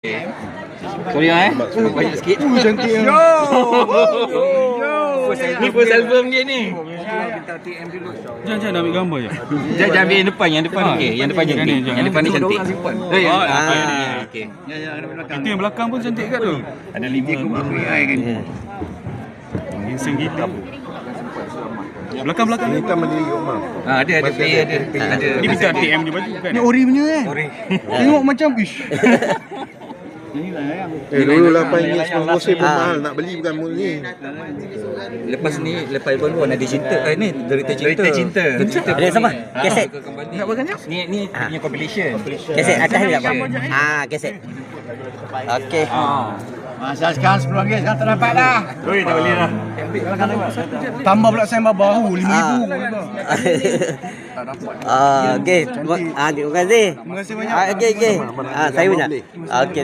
Sorry banyak sikit. Cantik. Yo. Ni first album dia ni. Jangan ambil gambar je. Jangan ambil yang depan okey. Yang depan cantik. Yang depan ni cantik. Okey. Itu yang belakang pun cantik kat tu. Ada 5 AI kan. Insang gila. Belakang Ni hitam mandiri rumah. Ada player ada. Ni bisa TM dia baju kan. Ni ori punya Ori. Tengok macam ish. Dulu RM8 90 pun mahal nak beli bukan ni. Lepas album pun ada cinta. Ni Derita Cinta. Ada sama? Keset? Nak bukan ni punya compilation. Keset atas ni apa? Keset. Okey. Masa sekarang RM10 sekarang tak dapat dah. Oi, dah beli dah. Tambah pula sembah baru RM5,000. Okey. Terima kasih. Terima kasih banyak. Okey. Saya punya. Okey.